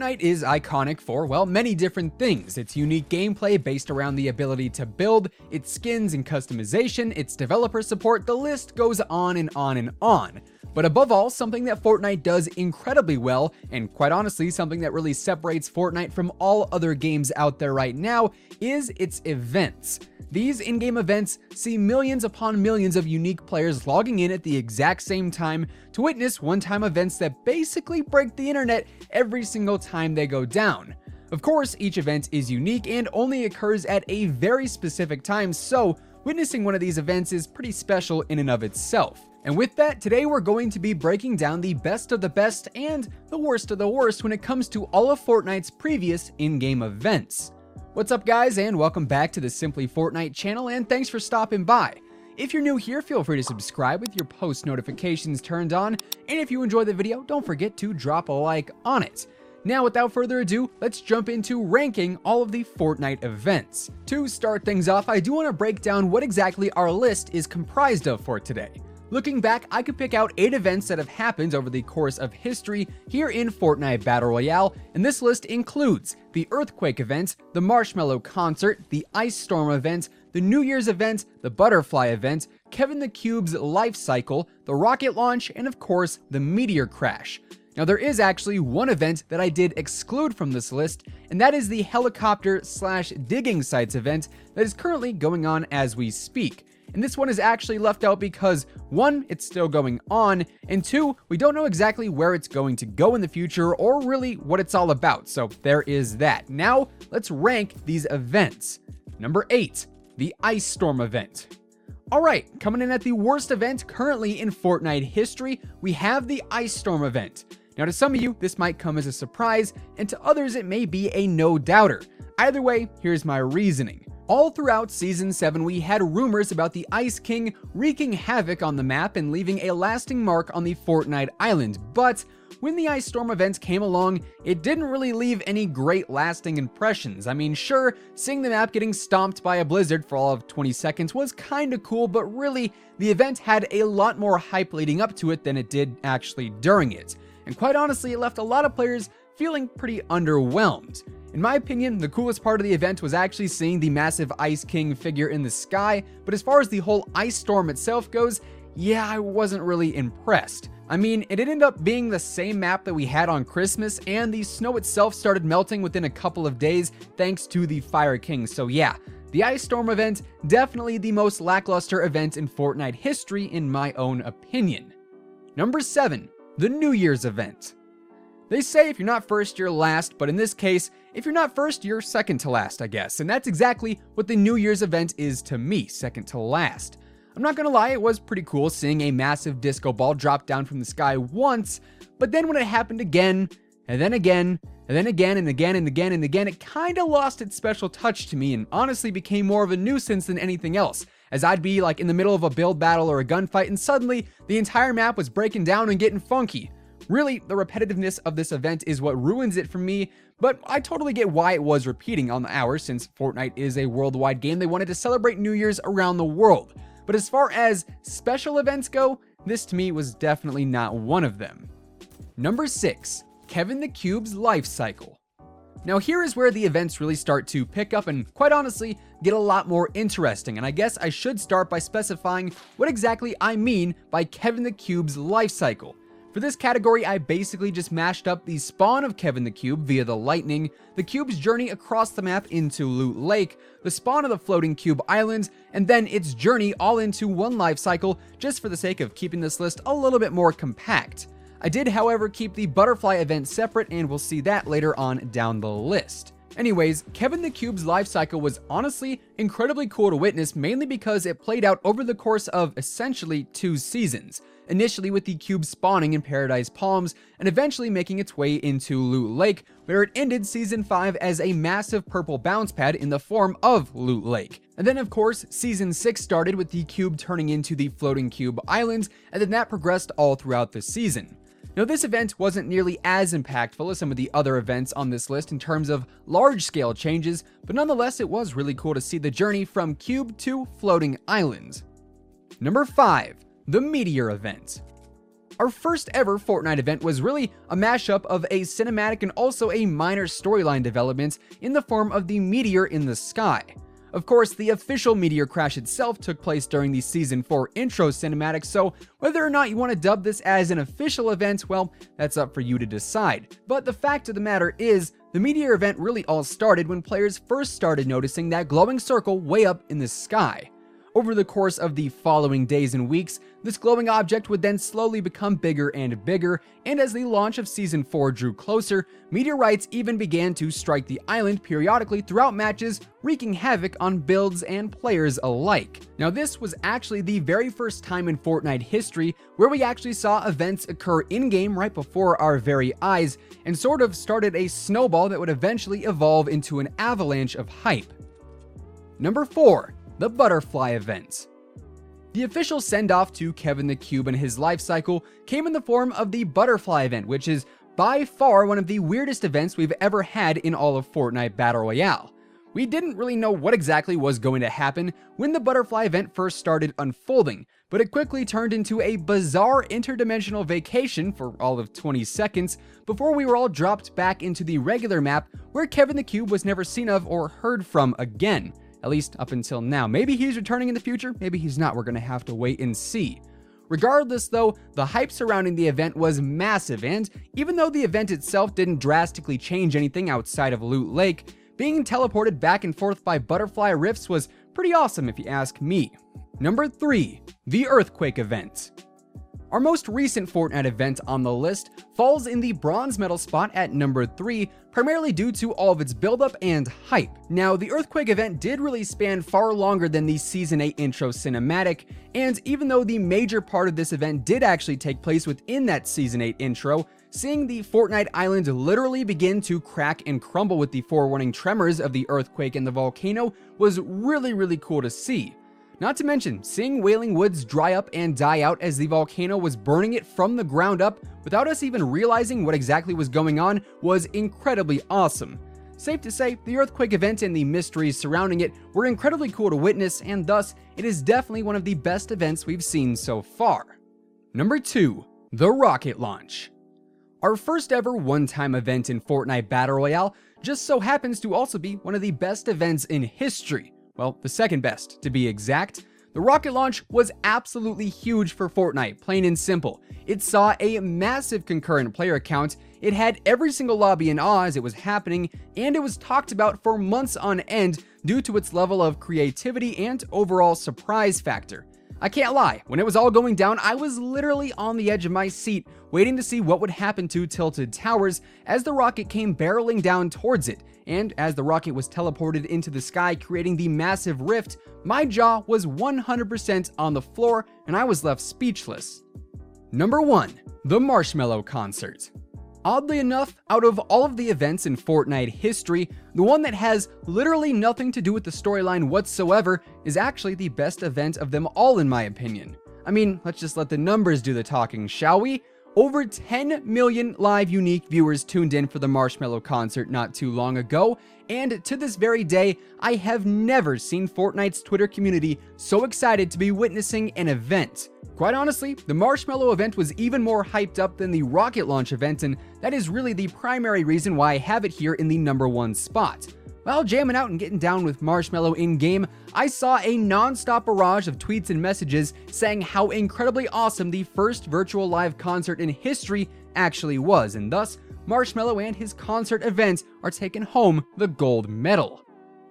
Fortnite is iconic for, well, many different things. Its unique gameplay based around the ability to build, its skins and customization, its developer support, the list goes on and on and on. But above all, something that Fortnite does incredibly well, and quite honestly, something that really separates Fortnite from all other games out there right now, is its events. These in-game events see millions upon millions of unique players logging in at the exact same time to witness one-time events that basically break the internet every single time they go down. Of course, each event is unique and only occurs at a very specific time, so witnessing one of these events is pretty special in and of itself. And with that, today we're going to be breaking down the best of the best and the worst of the worst when it comes to all of Fortnite's previous in-game events. What's up guys, and welcome back to the Simply Fortnite channel, and thanks for stopping by. If you're new here, feel free to subscribe with your post notifications turned on, and if you enjoy the video, don't forget to drop a like on it. Now, without further ado, let's jump into ranking all of the Fortnite events. To start things off, I do want to break down what exactly our list is comprised of for today. Looking back, I could pick out 8 events that have happened over the course of history here in Fortnite Battle Royale, and this list includes the Earthquake event, the Marshmallow Concert, the Ice Storm event, the New Year's event, the Butterfly event, Kevin the Cube's life cycle, the rocket launch, and of course, the meteor crash. Now, there is actually one event that I did exclude from this list, and that is the helicopter/digging sites event that is currently going on as we speak. And this one is actually left out because 1, it's still going on, and 2, we don't know exactly where it's going to go in the future or really what it's all about, so there is that. Now, let's rank these events. Number 8, the Ice Storm event. Alright, coming in at the worst event currently in Fortnite history, we have the Ice Storm event. Now, to some of you, this might come as a surprise, and to others, it may be a no-doubter. Either way, here's my reasoning. All throughout Season 7, we had rumors about the Ice King wreaking havoc on the map and leaving a lasting mark on the Fortnite island, but when the Ice Storm event came along, it didn't really leave any great lasting impressions. I mean, sure, seeing the map getting stomped by a blizzard for all of 20 seconds was kinda cool, but really, the event had a lot more hype leading up to it than it did actually during it. And quite honestly, it left a lot of players feeling pretty underwhelmed. In my opinion, the coolest part of the event was actually seeing the massive Ice King figure in the sky, but as far as the whole Ice Storm itself goes, yeah, I wasn't really impressed. I mean, it ended up being the same map that we had on Christmas, and the snow itself started melting within a couple of days thanks to the Fire King, so yeah, the Ice Storm event, definitely the most lackluster event in Fortnite history in my own opinion. Number 7, the New Year's event. They say if you're not first, you're last, but in this case, if you're not first, you're second to last, I guess. And that's exactly what the New Year's event is to me, second to last. I'm not gonna lie, it was pretty cool seeing a massive disco ball drop down from the sky once, but then when it happened again, and then again, and then again, and again, and again, and again, it kinda lost its special touch to me and honestly became more of a nuisance than anything else, as I'd be like in the middle of a build battle or a gunfight and suddenly the entire map was breaking down and getting funky. Really, the repetitiveness of this event is what ruins it for me, but I totally get why it was repeating on the hour since Fortnite is a worldwide game. They wanted to celebrate New Year's around the world. But as far as special events go, this to me was definitely not one of them. Number 6, Kevin the Cube's life cycle. Now here is where the events really start to pick up and quite honestly get a lot more interesting, and I guess I should start by specifying what exactly I mean by Kevin the Cube's life cycle. For this category, I basically just mashed up the spawn of Kevin the Cube via the lightning, the cube's journey across the map into Loot Lake, the spawn of the floating cube islands, and then its journey all into one life cycle just for the sake of keeping this list a little bit more compact. I did, however, keep the butterfly event separate, and we'll see that later on down the list. Anyways, Kevin the Cube's life cycle was honestly incredibly cool to witness, mainly because it played out over the course of essentially 2 seasons. Initially with the cube spawning in Paradise Palms and eventually making its way into Loot Lake, where it ended Season 5 as a massive purple bounce pad in the form of Loot Lake. And then of course, Season 6 started with the cube turning into the floating cube islands, and then that progressed all throughout the season. Now, this event wasn't nearly as impactful as some of the other events on this list in terms of large-scale changes, but nonetheless, it was really cool to see the journey from cube to floating islands. Number 5, the Meteor Event. Our first ever Fortnite event was really a mashup of a cinematic and also a minor storyline development in the form of the meteor in the sky. Of course, the official meteor crash itself took place during the Season 4 intro cinematic, so whether or not you want to dub this as an official event, well, that's up for you to decide. But the fact of the matter is, the meteor event really all started when players first started noticing that glowing circle way up in the sky. Over the course of the following days and weeks, this glowing object would then slowly become bigger and bigger, and as the launch of Season 4 drew closer, meteorites even began to strike the island periodically throughout matches, wreaking havoc on builds and players alike. Now this was actually the very first time in Fortnite history where we actually saw events occur in-game right before our very eyes, and sort of started a snowball that would eventually evolve into an avalanche of hype. Number 4. The Butterfly Event. The official send-off to Kevin the Cube and his life cycle came in the form of the Butterfly Event, which is by far one of the weirdest events we've ever had in all of Fortnite Battle Royale. We didn't really know what exactly was going to happen when the Butterfly Event first started unfolding, but it quickly turned into a bizarre interdimensional vacation for all of 20 seconds before we were all dropped back into the regular map where Kevin the Cube was never seen of or heard from again. At least up until now. Maybe he's returning in the future, maybe he's not. We're gonna have to wait and see. Regardless though, the hype surrounding the event was massive, and even though the event itself didn't drastically change anything outside of Loot Lake, being teleported back and forth by butterfly rifts was pretty awesome if you ask me. Number 3. The Earthquake Event. Our most recent Fortnite event on the list falls in the bronze medal spot at number 3, primarily due to all of its buildup and hype. Now, the Earthquake event did really span far longer than the Season 8 intro cinematic, and even though the major part of this event did actually take place within that Season 8 intro, seeing the Fortnite island literally begin to crack and crumble with the forewarning tremors of the earthquake and the volcano was really cool to see. Not to mention, seeing Wailing Woods dry up and die out as the volcano was burning it from the ground up without us even realizing what exactly was going on was incredibly awesome. Safe to say, the Earthquake event and the mysteries surrounding it were incredibly cool to witness, and thus, it is definitely one of the best events we've seen so far. Number 2. The Rocket Launch. Our first ever one-time event in Fortnite Battle Royale just so happens to also be one of the best events in history. Well, the second best, to be exact. The rocket launch was absolutely huge for Fortnite, plain and simple. It saw a massive concurrent player count, it had every single lobby in awe as it was happening, and it was talked about for months on end due to its level of creativity and overall surprise factor. I can't lie, when it was all going down, I was literally on the edge of my seat, waiting to see what would happen to Tilted Towers as the rocket came barreling down towards it. And as the rocket was teleported into the sky, creating the massive rift, my jaw was 100% on the floor and I was left speechless. Number 1. The Marshmallow Concert. Oddly enough, out of all of the events in Fortnite history, the one that has literally nothing to do with the storyline whatsoever is actually the best event of them all in my opinion. I mean, let's just let the numbers do the talking, shall we? Over 10 million live unique viewers tuned in for the Marshmallow Concert not too long ago, and to this very day, I have never seen Fortnite's Twitter community so excited to be witnessing an event. Quite honestly, the Marshmallow event was even more hyped up than the Rocket Launch event, and that is really the primary reason why I have it here in the number 1 spot. While jamming out and getting down with Marshmallow in-game, I saw a non-stop barrage of tweets and messages saying how incredibly awesome the first virtual live concert in history actually was, and thus, Marshmallow and his concert event are taking home the gold medal.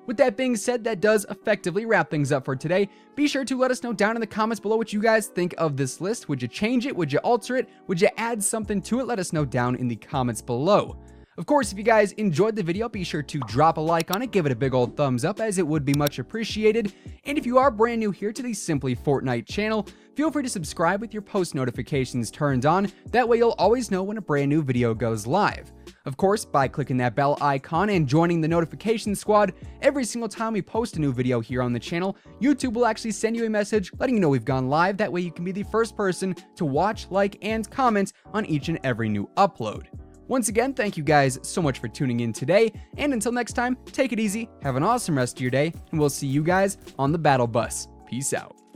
With that being said, that does effectively wrap things up for today. Be sure to let us know down in the comments below what you guys think of this list. Would you change it? Would you alter it? Would you add something to it? Let us know down in the comments below. Of course, if you guys enjoyed the video, be sure to drop a like on it, give it a big old thumbs up as it would be much appreciated. And if you are brand new here to the Simply Fortnite channel, feel free to subscribe with your post notifications turned on. That way you'll always know when a brand new video goes live. Of course, by clicking that bell icon and joining the notification squad, every single time we post a new video here on the channel, YouTube will actually send you a message letting you know we've gone live. That way you can be the first person to watch, like, and comment on each and every new upload. Once again, thank you guys so much for tuning in today, and until next time, take it easy, have an awesome rest of your day, and we'll see you guys on the battle bus. Peace out.